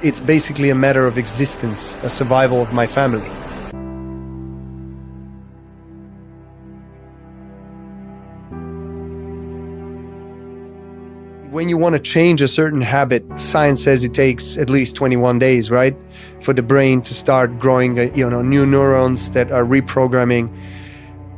it's basically a matter of existence, a survival of my family. When you want to change a certain habit, science says it takes at least 21 days, right? For the brain to start growing, new neurons that are reprogramming.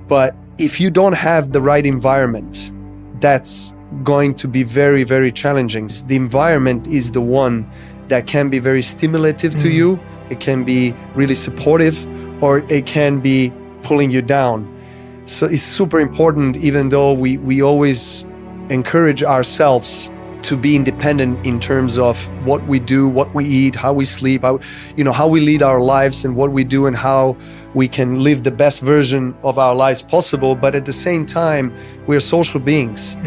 But if you don't have the right environment, that's going to be very, very challenging. The environment is the one that can be very stimulative to you. It can be really supportive, or it can be pulling you down. So it's super important, even though we always encourage ourselves to be independent in terms of what we do, what we eat, how we sleep, how we lead our lives and what we do and how we can live the best version of our lives possible. But at the same time, we are social beings.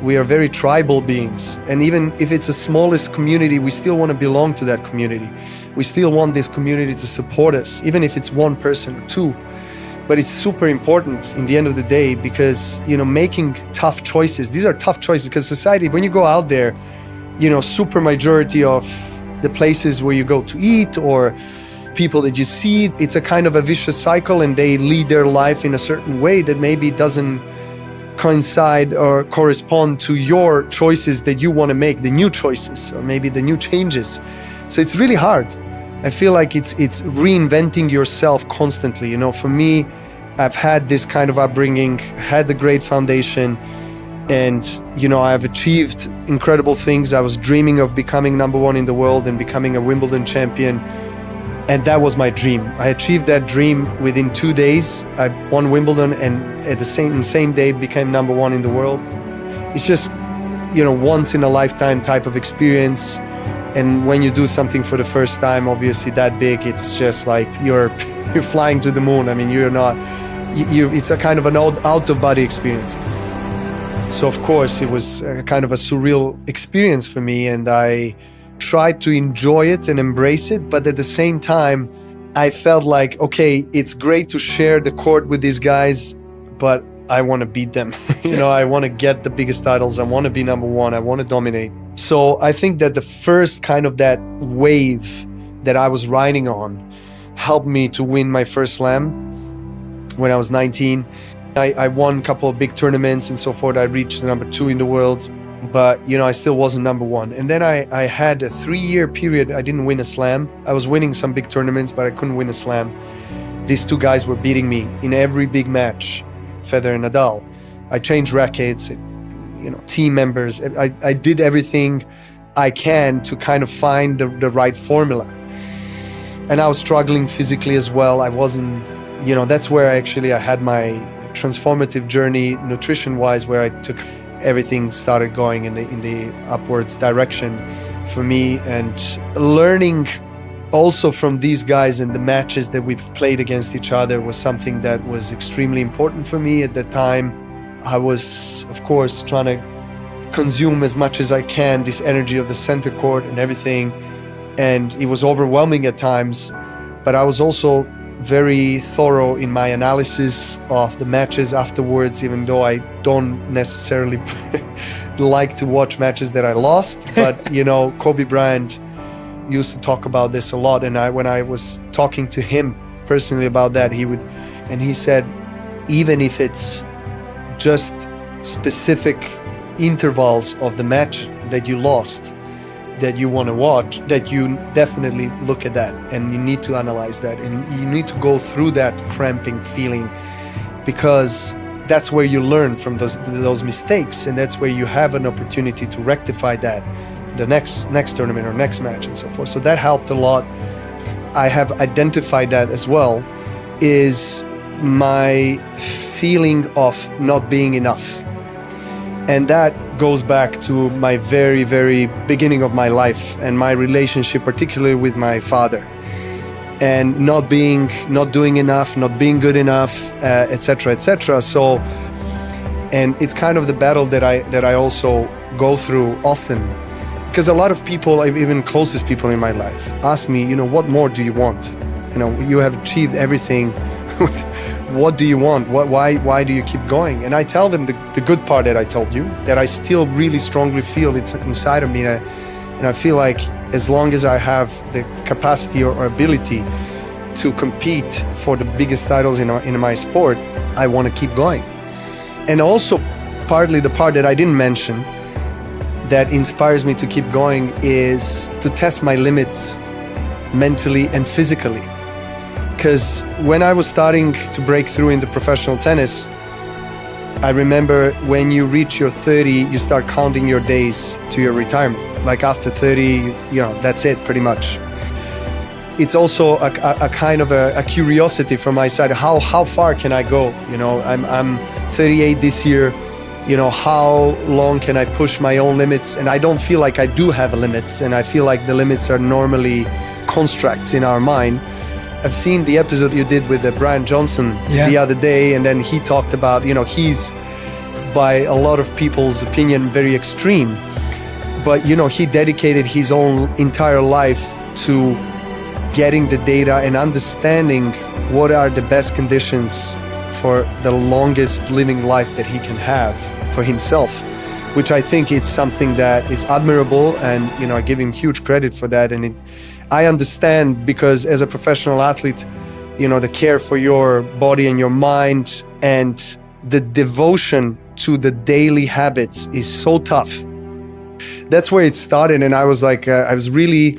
We are very tribal beings. And even if it's the smallest community, we still want to belong to that community. We still want this community to support us, even if it's one person or two. But it's super important in the end of the day, because, making tough choices, these are tough choices, because society, when you go out there, super majority of the places where you go to eat or people that you see, it's a kind of a vicious cycle, and they lead their life in a certain way that maybe doesn't coincide or correspond to your choices that you want to make, the new choices, or maybe the new changes. So it's really hard. I feel like it's reinventing yourself constantly. For me, I've had this kind of upbringing, had the great foundation, and, I've achieved incredible things. I was dreaming of becoming number one in the world and becoming a Wimbledon champion. And that was my dream. I achieved that dream within 2 days. I won Wimbledon, and at the same day became number one in the world. It's just, once in a lifetime type of experience. And when you do something for the first time, obviously that big, it's just like you're flying to the moon. I mean, it's a kind of an out-of-body experience. So of course it was a kind of a surreal experience for me, and I tried to enjoy it and embrace it. But at the same time, I felt like, okay, it's great to share the court with these guys, but I want to beat them. I want to get the biggest titles. I want to be number one. I want to dominate. So I think that the first kind of that wave that I was riding on helped me to win my first slam when I was 19. I won a couple of big tournaments and so forth. I reached number 2 in the world, but I still wasn't number 1. And then I had a 3-year period. I didn't win a slam. I was winning some big tournaments, but I couldn't win a slam. These 2 guys were beating me in every big match, Federer and Nadal. I changed rackets, team members. I did everything I can to kind of find the right formula. And I was struggling physically as well. I wasn't, that's where I had my transformative journey nutrition-wise, where I took everything started going in the upwards direction for me. And learning also from these guys and the matches that we've played against each other was something that was extremely important for me at that time. I was, of course, trying to consume as much as I can this energy of the center court and everything, and it was overwhelming at times. But I was also very thorough in my analysis of the matches afterwards, even though I don't necessarily like to watch matches that I lost. But Kobe Bryant used to talk about this a lot, and when I was talking to him personally about that, he said, even if it's just specific intervals of the match that you lost, that you want to watch, that you definitely look at that, and you need to analyze that, and you need to go through that cramping feeling, because that's where you learn from those mistakes, and that's where you have an opportunity to rectify that the next tournament or next match and so forth. So that helped a lot. I have identified that as well, is my feeling of not being enough. And that goes back to my very, very beginning of my life and my relationship, particularly with my father, and not doing enough, not being good enough, etc., etc. So, and it's kind of the battle that I also go through often, because a lot of people, even closest people in my life, ask me, what more do you want? You have achieved everything. What do you want? Why do you keep going? And I tell them the good part that I told you, that I still really strongly feel it's inside of me, And I feel like as long as I have the capacity or ability to compete for the biggest titles in my sport, I want to keep going. And also, partly the part that I didn't mention that inspires me to keep going is to test my limits mentally and physically. Because when I was starting to break through into professional tennis, I remember when you reach your 30, you start counting your days to your retirement. Like after 30, that's it pretty much. It's also a kind of a curiosity from my side. How far can I go? I'm 38 this year. How long can I push my own limits? And I don't feel like I do have limits. And I feel like the limits are normally constructs in our mind. I've seen the episode you did with Brian Johnson the other day, and then he talked about, he's, by a lot of people's opinion, very extreme. But, he dedicated his own entire life to getting the data and understanding what are the best conditions for the longest living life that he can have for himself, which I think it's something that is admirable, and I give him huge credit for that. And I understand, because as a professional athlete, the care for your body and your mind and the devotion to the daily habits is so tough. That's where it started, and I was like, I was really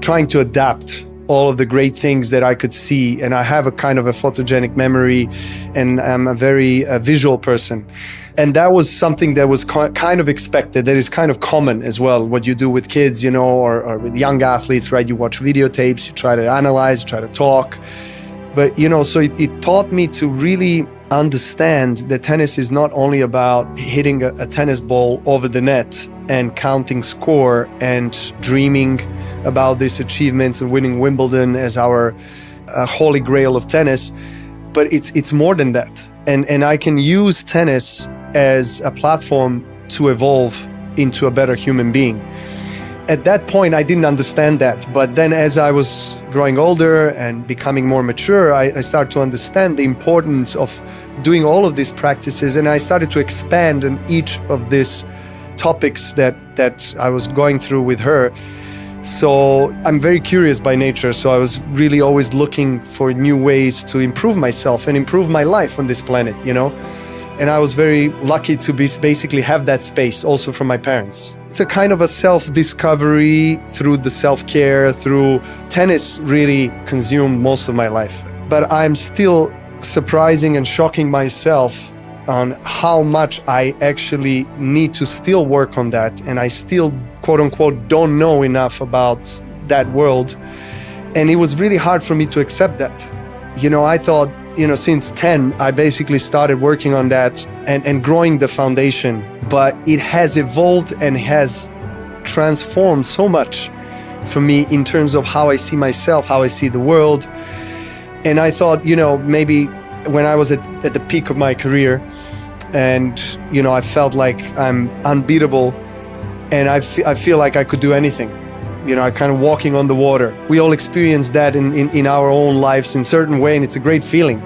trying to adapt all of the great things that I could see. And I have a kind of a photogenic memory, and I'm a very visual person. And that was something that was kind of expected, that is kind of common as well, what you do with kids, or with young athletes, right? You watch videotapes, you try to analyze, you try to talk. But, so it taught me to really understand that tennis is not only about hitting a tennis ball over the net and counting score and dreaming about these achievements and winning Wimbledon as our holy grail of tennis, but it's more than that. And I can use tennis as a platform to evolve into a better human being. At that point, I didn't understand that. But then as I was growing older and becoming more mature, I started to understand the importance of doing all of these practices. And I started to expand on each of these topics that I was going through with her. So I'm very curious by nature. So I was really always looking for new ways to improve myself and improve my life on this planet, And I was very lucky to basically have that space also from my parents. It's a kind of a self-discovery through the self-care, through tennis really consumed most of my life. But I'm still surprising and shocking myself on how much I actually need to still work on that. And I still, quote unquote, don't know enough about that world. And it was really hard for me to accept that. I thought, since 10, I basically started working on that and growing the foundation. But it has evolved and has transformed so much for me in terms of how I see myself, how I see the world. And I thought, maybe when I was at the peak of my career and, I felt like I'm unbeatable and I feel like I could do anything. I kind of walking on the water. We all experience that in our own lives in a certain way, and it's a great feeling.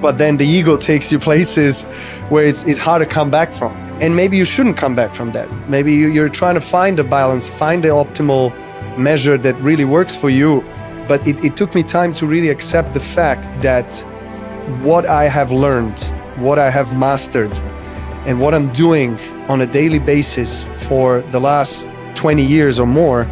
But then the ego takes you places where it's hard to come back from. And maybe you shouldn't come back from that. Maybe you're trying to find a balance, find the optimal measure that really works for you. But it took me time to really accept the fact that what I have learned, what I have mastered, and what I'm doing on a daily basis for the last 20 years or more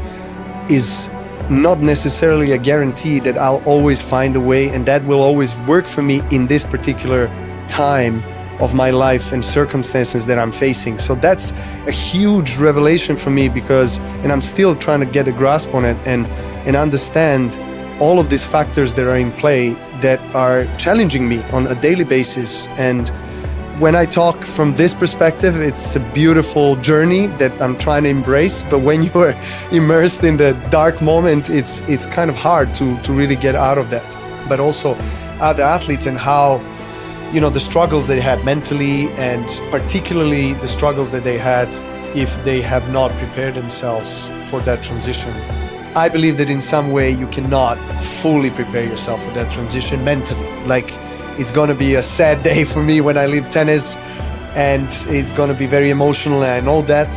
is not necessarily a guarantee that I'll always find a way and that will always work for me in this particular time of my life and circumstances that I'm facing. So that's a huge revelation for me and I'm still trying to get a grasp on it and understand all of these factors that are in play that are challenging me on a daily basis. And when I talk from this perspective, it's a beautiful journey that I'm trying to embrace. But when you are immersed in the dark moment, it's kind of hard to really get out of that. But also other athletes and how, the struggles they had mentally, and particularly the struggles that they had if they have not prepared themselves for that transition. I believe that in some way you cannot fully prepare yourself for that transition mentally. Like, it's going to be a sad day for me when I leave tennis, and it's going to be very emotional, and I know that.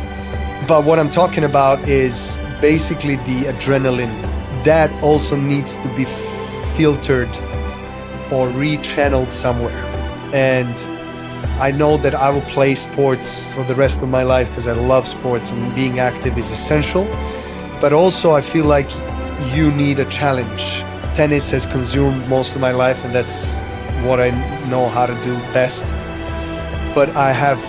But what I'm talking about is basically the adrenaline. That also needs to be filtered or rechanneled somewhere. And I know that I will play sports for the rest of my life because I love sports and being active is essential. But also I feel like you need a challenge. Tennis has consumed most of my life and that's what I know how to do best. But I have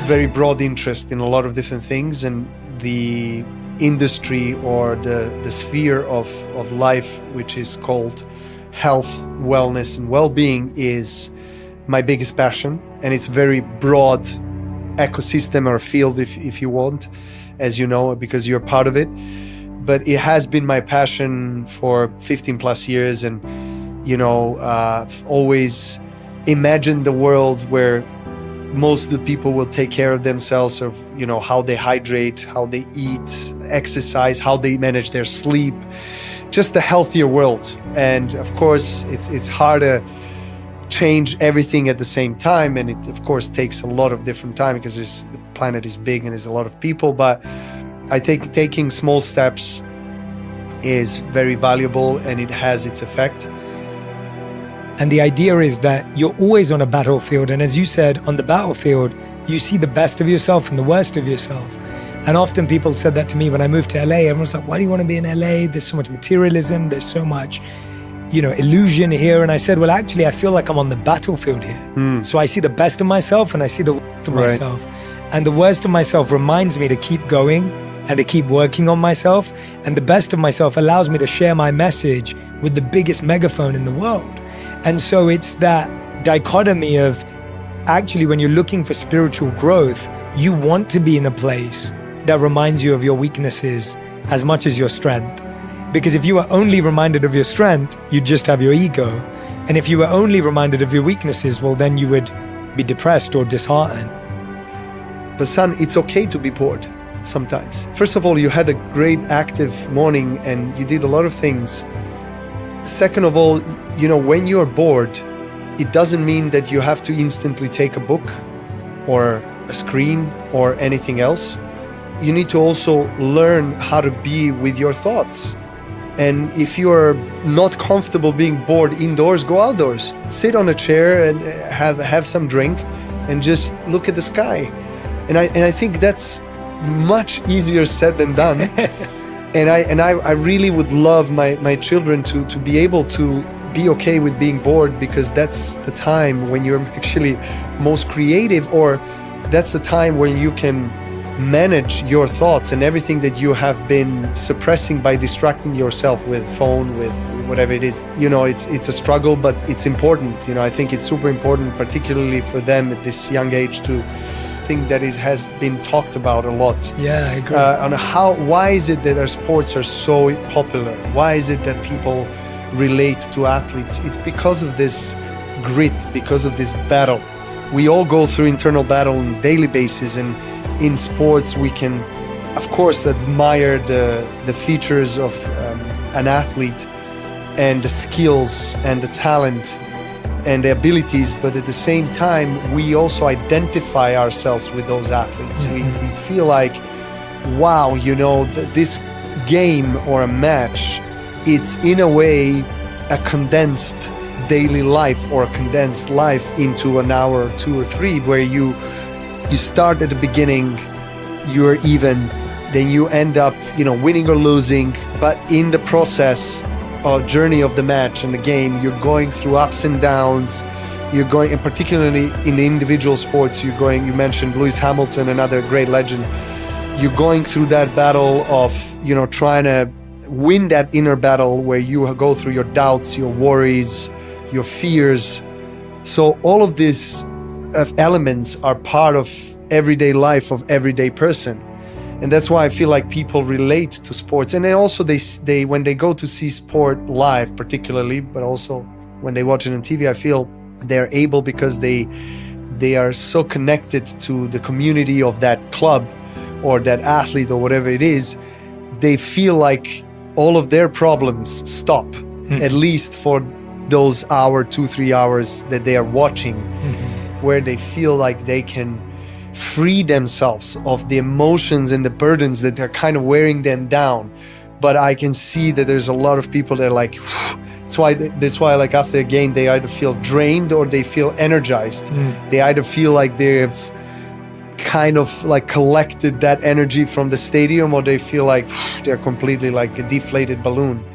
very broad interest in a lot of different things, and the industry or the sphere of life, which is called health, wellness and well-being, is my biggest passion. And it's very broad ecosystem or field if you want, as you know, because you're part of it. But it has been my passion for 15 plus years. And, you know, I've always imagined the world where most of the people will take care of themselves, of, you know, how they hydrate, how they eat, exercise, how they manage their sleep, just a healthier world. And of course, it's hard to change everything at the same time. And it, of course, takes a lot of different time because the planet is big and there's a lot of people. But I think taking small steps is very valuable and it has its effect. And the idea is that you're always on a battlefield. And as you said, on the battlefield, you see the best of yourself and the worst of yourself. And often people said that to me when I moved to LA. Everyone's like, why do you want to be in LA? There's so much materialism. There's so much, you know, illusion here. And I said, well, actually, I feel like I'm on the battlefield here. So I see the best of myself and I see the worst of myself. And the worst of myself reminds me to keep going and to keep working on myself. And the best of myself allows me to share my message with the biggest megaphone in the world. And so it's that dichotomy of, actually, when you're looking for spiritual growth, you want to be in a place that reminds you of your weaknesses as much as your strength. Because if you were only reminded of your strength, you'd just have your ego. And if you were only reminded of your weaknesses, well, then you would be depressed or disheartened. But son, it's okay to be bored sometimes. First of all, you had a great active morning and you did a lot of things. Second of all, you know, when you're bored, it doesn't mean that you have to instantly take a book or a screen or anything else. You need to also learn how to be with your thoughts. And if you're not comfortable being bored indoors, go outdoors. Sit on a chair and have some drink and just look at the sky. And I think that's much easier said than done. And I really would love my children to be able to be okay with being bored, because that's the time when you're actually most creative, or that's the time when you can manage your thoughts and everything that you have been suppressing by distracting yourself with phone, with whatever it is. You know, it's a struggle, but it's important. You know, I think it's super important, particularly for them at this young age, to think that it has been talked about a lot. Yeah, I agree. On why is it that our sports are so popular? Why is it that people relate to athletes? It's because of this grit, because of this battle. We all go through internal battle on a daily basis, and in sports we can, of course, admire the features of an athlete and the skills and the talent and the abilities, but at the same time we also identify ourselves with those athletes. We feel like, wow, you know, this game or a match, it's in a way a condensed daily life or a condensed life into an hour or 2 or 3, where you start at the beginning, you're even, then you end up, you know, winning or losing, but in the process or journey of the match and the game, you're going through ups and downs. You're going, and particularly in the individual sports, you mentioned Lewis Hamilton, another great legend. You're going through that battle of, you know, trying to win that inner battle where you go through your doubts, your worries, your fears. So all of these elements are part of everyday life of everyday person. And that's why I feel like people relate to sports. And then also they when they go to see sport live, particularly, but also when they watch it on TV, I feel they're able, because they are so connected to the community of that club or that athlete or whatever it is. They feel like all of their problems stop, at least for those hour, 2-3 hours that they are watching, where they feel like they can free themselves of the emotions and the burdens that are kind of wearing them down. But I can see that there's a lot of people that are like, that's why like after a game, they either feel drained or they feel energized. They either feel like they've kind of like collected that energy from the stadium, or they feel like they're completely like a deflated balloon.